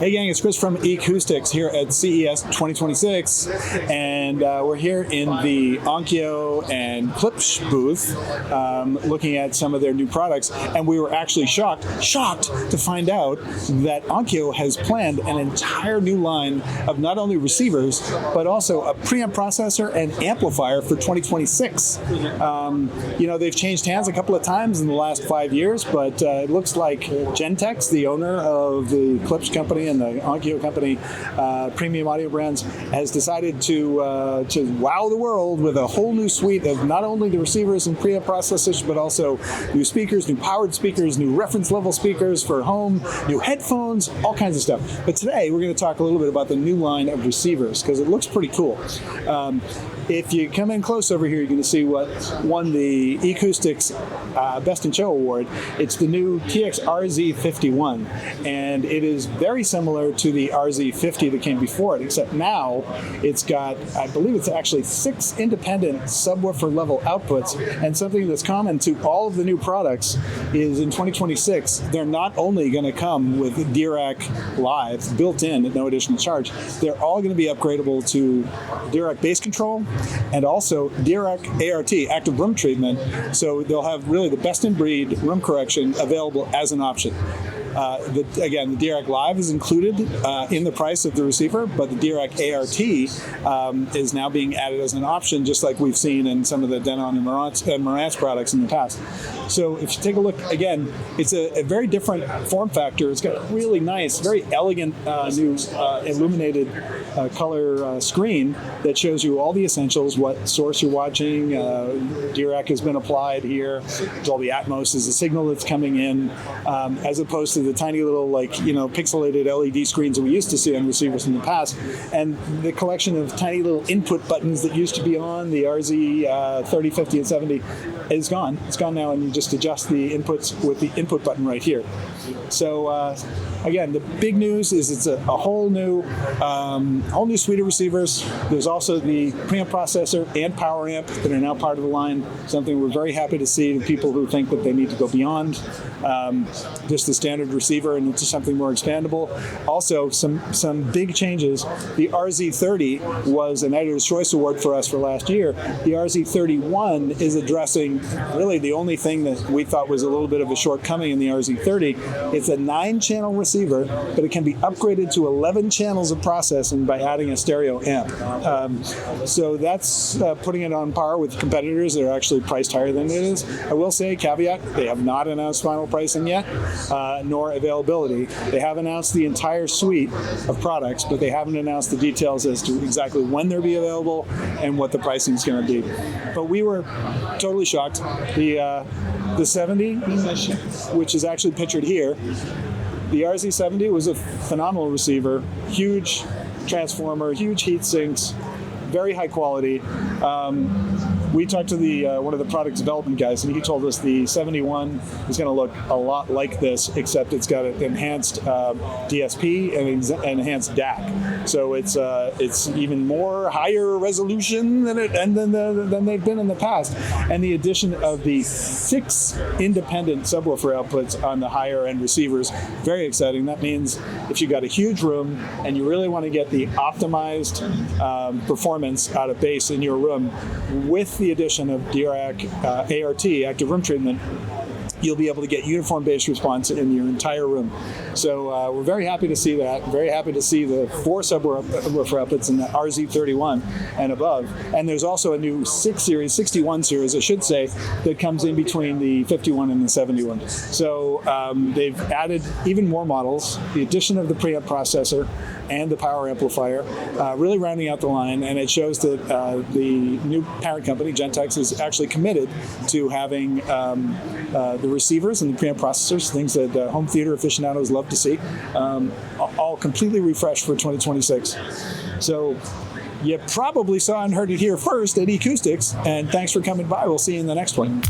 Hey gang, it's Chris from Ecoustics here at CES 2026, and we're here in the Onkyo and Klipsch booth looking at some of their new products, and we were actually shocked to find out that Onkyo has planned an entire new line of not only receivers, but also a preamp processor and amplifier for 2026. You know, they've changed hands a couple of times in the last 5 years, but it looks like THX, the owner of the Klipsch company and the Onkyo company, premium audio brands, has decided to wow the world with a whole new suite of not only the receivers and preamp processors, but also new speakers, new powered speakers, new reference level speakers for home, new headphones, all kinds of stuff. But today we're going to talk a little bit about the new line of receivers because it looks pretty cool. If you come in close over here, you're going to see what won the Ecoustics Best in Show Award. It's the new THX RZ51, and it is very similar to the RZ50 that came before it, except now it's got, I believe it's actually 6 independent subwoofer level outputs, and something that's common to all of the new products is in 2026, they're not only going to come with DIRAC Live built in at no additional charge, they're all going to be upgradable to DIRAC bass control and also DIRAC ART, active room treatment, so they'll have really the best in breed room correction available as an option. Again, the DIRAC Live is included in the price of the receiver, but the DIRAC ART is now being added as an option, just like we've seen in some of the Denon and Marantz products in the past. So if you take a look, again, it's a very different form factor. It's got a really nice, very elegant new illuminated color screen that shows you all the essentials, what source you're watching. DIRAC has been applied here. Dolby Atmos is the signal that's coming in, as opposed to the tiny little, pixelated LED screens that we used to see on receivers in the past, and the collection of tiny little input buttons that used to be on the RZ 30, 50, and 70 is gone. It's gone now, and you just adjust the inputs with the input button right here. So again, the big news is it's a whole new suite of receivers. There's also the preamp processor and power amp that are now part of the line, something we're very happy to see to people who think that they need to go beyond just the standard receiver and into something more expandable. Also, some big changes. The RZ30 was an Editor's Choice Award for us for last year. The RZ31 is addressing really the only thing that we thought was a little bit of a shortcoming in the RZ30. It's a 9-channel receiver, but it can be upgraded to 11 channels of processing by adding a stereo amp. So that's putting it on par with competitors that are actually priced higher than it is. I will say, caveat, they have not announced final pricing yet, nor availability. They have announced the entire suite of products, but they haven't announced the details as to exactly when they'll be available and what the pricing is going to be. But we were totally shocked. The 70, which is actually pictured here, the RZ70 was a phenomenal receiver, huge transformer, huge heat sinks, very high quality. We talked to one of the product development guys, and he told us the 71 is going to look a lot like this, except it's got an enhanced DSP and enhanced DAC. So it's even more higher resolution than they've been in the past. And the addition of the 6 independent subwoofer outputs on the higher end receivers, very exciting. That means if you've got a huge room and you really want to get the optimized performance out of bass in your room, with the addition of DIRAC ART, active room treatment, you'll be able to get uniform bass response in your entire room. So we're very happy to see that. Very happy to see the 4 subwoofer outputs in the RZ31 and above. And there's also a new 61 series, I should say, that comes in between the 51 and the 71. So they've added even more models, the addition of the preamp processor and the power amplifier, really rounding out the line, and it shows that the new parent company, THX, is actually committed to having the receivers and the preamp processors, things that home theater aficionados love to see, all completely refreshed for 2026. So you probably saw and heard it here first at Ecoustics, and thanks for coming by. We'll see you in the next one.